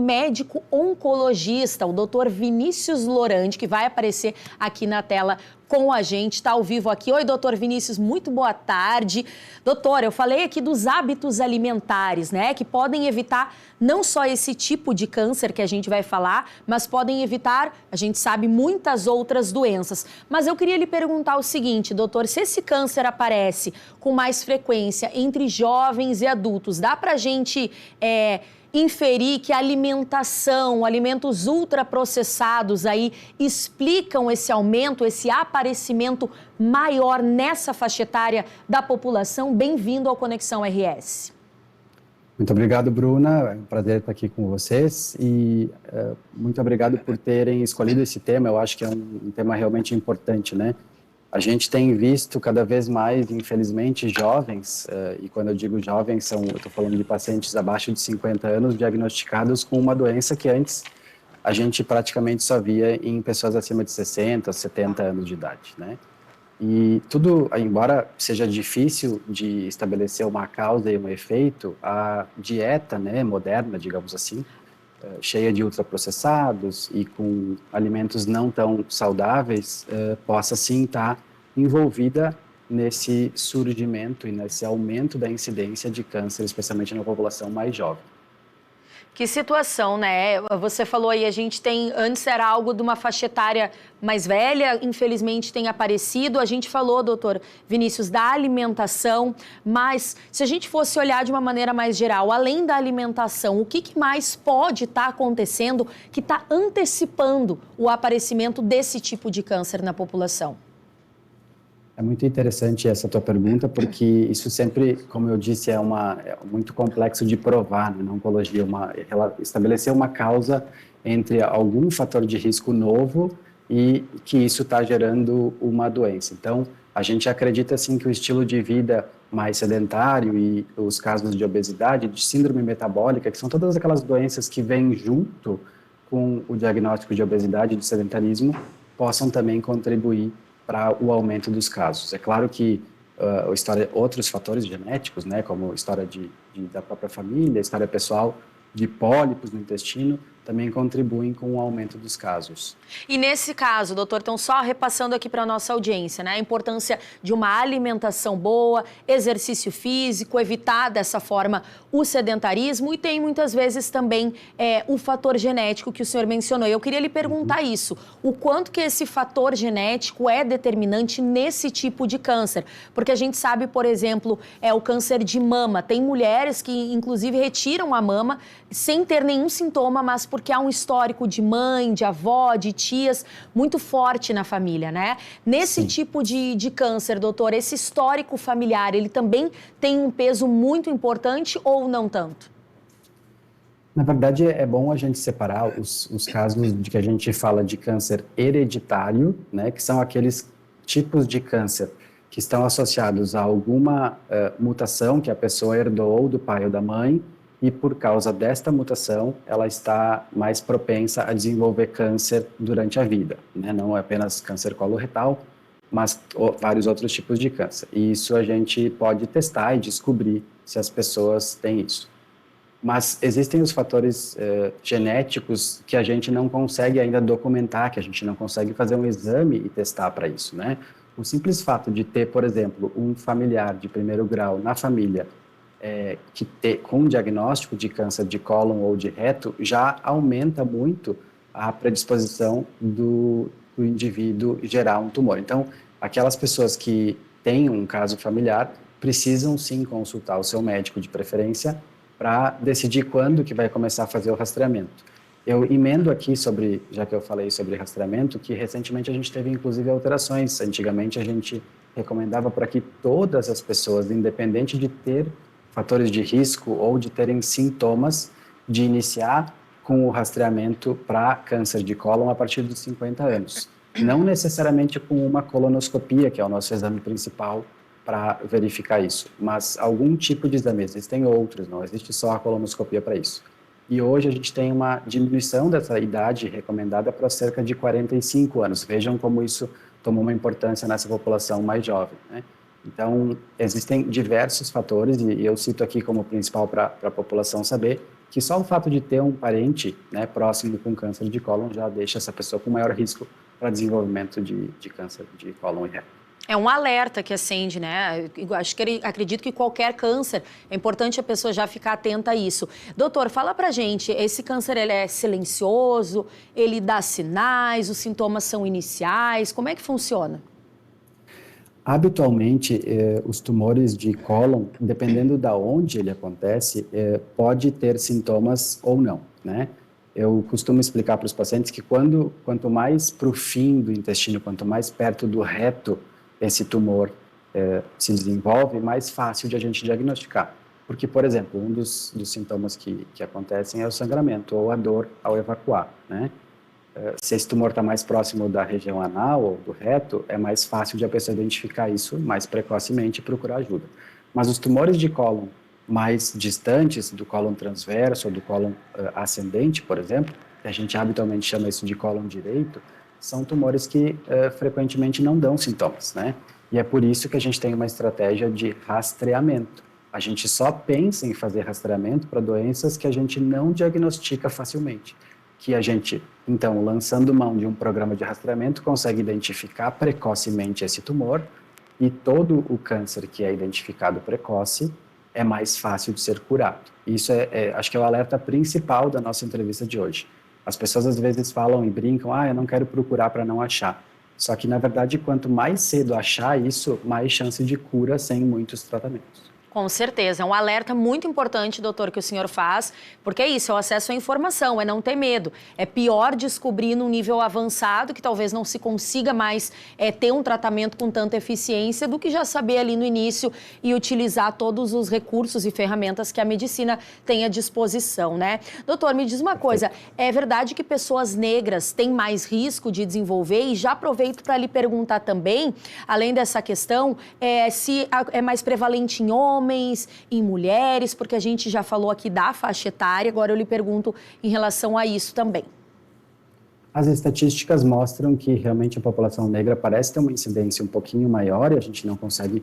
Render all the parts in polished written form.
médico oncologista, o Dr. Vinícius Lorandi, que vai aparecer aqui na tela com a gente, está ao vivo aqui. Oi, doutor Vinícius, muito boa tarde. Doutor, eu falei aqui dos hábitos alimentares, né, que podem evitar não só esse tipo de câncer que a gente vai falar, mas podem evitar, a gente sabe, muitas outras doenças. Mas eu queria lhe perguntar o seguinte, doutor, se esse câncer aparece com mais frequência entre jovens e adultos, dá pra gente inferir que a alimentação, alimentos ultraprocessados aí explicam esse aumento, esse aparecimento maior nessa faixa etária da população? Bem-vindo ao Conexão RS. Muito obrigado, Bruna. É um prazer estar aqui com vocês e muito obrigado por terem escolhido esse tema. Eu acho que é um tema realmente importante, né? A gente tem visto cada vez mais, infelizmente, jovens, e quando eu digo jovens, eu estou falando de pacientes abaixo de 50 anos diagnosticados com uma doença que antes a gente praticamente só via em pessoas acima de 60, 70 anos de idade, né? E tudo, embora seja difícil de estabelecer uma causa e um efeito, a dieta, né, moderna, digamos assim, cheia de ultraprocessados e com alimentos não tão saudáveis, possa sim estar envolvida nesse surgimento e nesse aumento da incidência de câncer, especialmente na população mais jovem. Que situação, né? Você falou aí, a gente tem, antes era algo de uma faixa etária mais velha, infelizmente tem aparecido. A gente falou, doutor Vinícius, da alimentação, mas se a gente fosse olhar de uma maneira mais geral, além da alimentação, o que mais pode estar acontecendo que está antecipando o aparecimento desse tipo de câncer na população? É muito interessante essa tua pergunta, porque isso sempre, como eu disse, é muito complexo de provar, né, na oncologia, estabelecer uma causa entre algum fator de risco novo e que isso está gerando uma doença. Então, a gente acredita, assim, que o estilo de vida mais sedentário e os casos de obesidade, de síndrome metabólica, que são todas aquelas doenças que vêm junto com o diagnóstico de obesidade e de sedentarismo, possam também contribuir para o aumento dos casos. É claro que outros fatores genéticos, né, como história da própria família, história pessoal de pólipos no intestino, também contribuem com o aumento dos casos. E nesse caso, doutor, então só repassando aqui para a nossa audiência, né, a importância de uma alimentação boa, exercício físico, evitar dessa forma o sedentarismo e tem muitas vezes também o fator genético que o senhor mencionou. Eu queria lhe perguntar isso, o quanto que esse fator genético é determinante nesse tipo de câncer? Porque a gente sabe, por exemplo, o câncer de mama. Tem mulheres que, inclusive, retiram a mama sem ter nenhum sintoma, mas porque há um histórico de mãe, de avó, de tias muito forte na família, né? Nesse Sim. tipo de câncer, doutor, esse histórico familiar, ele também tem um peso muito importante ou não tanto? Na verdade, é bom a gente separar os casos de que a gente fala de câncer hereditário, né, que são aqueles tipos de câncer que estão associados a alguma mutação que a pessoa herdou do pai ou da mãe, e por causa desta mutação, ela está mais propensa a desenvolver câncer durante a vida, né? Não é apenas câncer coloretal, mas vários outros tipos de câncer. E isso a gente pode testar e descobrir se as pessoas têm isso. Mas existem os fatores genéticos que a gente não consegue ainda documentar, que a gente não consegue fazer um exame e testar para isso, né? O simples fato de ter, por exemplo, um familiar de primeiro grau na família com um diagnóstico de câncer de cólon ou de reto já aumenta muito a predisposição do indivíduo gerar um tumor. Então, aquelas pessoas que têm um caso familiar precisam sim consultar o seu médico de preferência para decidir quando que vai começar a fazer o rastreamento. Eu emendo aqui já que eu falei sobre rastreamento, que recentemente a gente teve inclusive alterações. Antigamente a gente recomendava para que todas as pessoas, independente de ter fatores de risco ou de terem sintomas, de iniciar com o rastreamento para câncer de cólon a partir dos 50 anos. Não necessariamente com uma colonoscopia, que é o nosso exame principal para verificar isso, mas algum tipo de exame. Existem outros, não existe só a colonoscopia para isso. E hoje a gente tem uma diminuição dessa idade recomendada para cerca de 45 anos. Vejam como isso tomou uma importância nessa população mais jovem, né? Então, existem diversos fatores, e eu cito aqui como principal para a população saber, que só o fato de ter um parente, né, próximo com câncer de cólon já deixa essa pessoa com maior risco para desenvolvimento de câncer de cólon e reto. É um alerta que acende, né? Acredito que qualquer câncer, é importante a pessoa já ficar atenta a isso. Doutor, fala pra gente, esse câncer ele é silencioso, ele dá sinais, os sintomas são iniciais, como é que funciona? Habitualmente, os tumores de cólon, dependendo da onde ele acontece, pode ter sintomas ou não, né? Eu costumo explicar para os pacientes que quanto mais para o fim do intestino, quanto mais perto do reto esse tumor se desenvolve, mais fácil de a gente diagnosticar. Porque, por exemplo, um dos sintomas que acontecem é o sangramento ou a dor ao evacuar, né? Se esse tumor está mais próximo da região anal ou do reto, é mais fácil de a pessoa identificar isso mais precocemente e procurar ajuda. Mas os tumores de cólon mais distantes, do cólon transverso ou do cólon ascendente, por exemplo, que a gente habitualmente chama isso de cólon direito, são tumores que frequentemente não dão sintomas, né? E é por isso que a gente tem uma estratégia de rastreamento. A gente só pensa em fazer rastreamento para doenças que a gente não diagnostica facilmente. Que a gente, então, lançando mão de um programa de rastreamento, consegue identificar precocemente esse tumor e todo o câncer que é identificado precoce é mais fácil de ser curado. Isso acho que é o alerta principal da nossa entrevista de hoje. As pessoas às vezes falam e brincam, eu não quero procurar para não achar. Só que, na verdade, quanto mais cedo achar isso, mais chance de cura sem muitos tratamentos. Com certeza, é um alerta muito importante, doutor, que o senhor faz, porque é isso, é o acesso à informação, é não ter medo. É pior descobrir num nível avançado, que talvez não se consiga mais ter um tratamento com tanta eficiência, do que já saber ali no início e utilizar todos os recursos e ferramentas que a medicina tem à disposição, né? Doutor, me diz uma coisa, é verdade que pessoas negras têm mais risco de desenvolver? E já aproveito para lhe perguntar também, além dessa questão, se é mais prevalente em homens, em mulheres, porque a gente já falou aqui da faixa etária, agora eu lhe pergunto em relação a isso também. As estatísticas mostram que realmente a população negra parece ter uma incidência um pouquinho maior e a gente não consegue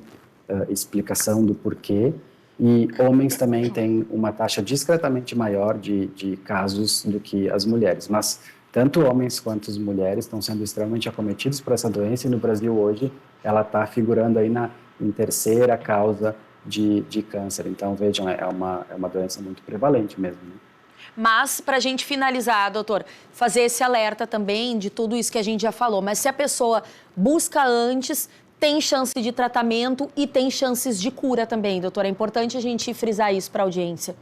explicação do porquê. E homens também têm uma taxa discretamente maior de casos do que as mulheres, mas tanto homens quanto as mulheres estão sendo extremamente acometidos por essa doença e no Brasil hoje ela está figurando aí em terceira causa de câncer. Então, vejam, é uma doença muito prevalente mesmo, né? Mas, para a gente finalizar, doutor, fazer esse alerta também de tudo isso que a gente já falou, mas se a pessoa busca antes, tem chance de tratamento e tem chances de cura também, doutor. É importante a gente frisar isso para a audiência.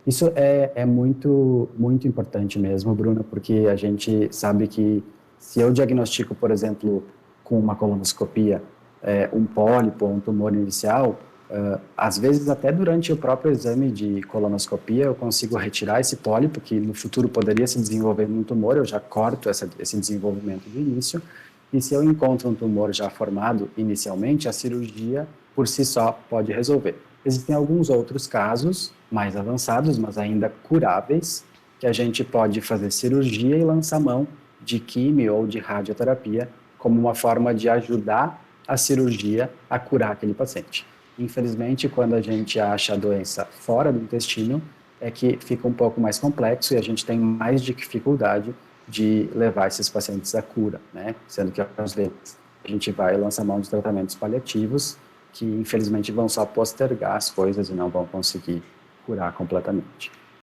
Isso é muito, muito importante mesmo, Bruna, porque a gente sabe que se eu diagnostico, por exemplo, com uma colonoscopia, um pólipo ou um tumor inicial, às vezes até durante o próprio exame de colonoscopia eu consigo retirar esse pólipo que no futuro poderia se desenvolver num tumor, eu já corto esse desenvolvimento do início, e se eu encontro um tumor já formado inicialmente, a cirurgia por si só pode resolver. Existem alguns outros casos mais avançados, mas ainda curáveis, que a gente pode fazer cirurgia e lançar mão de quimio ou de radioterapia como uma forma de ajudar a cirurgia a curar aquele paciente. Infelizmente, quando a gente acha a doença fora do intestino, é que fica um pouco mais complexo e a gente tem mais dificuldade de levar esses pacientes à cura, né? Sendo que alguns deles a gente vai lançar mão de tratamentos paliativos que, infelizmente, vão só postergar as coisas e não vão conseguir curar completamente.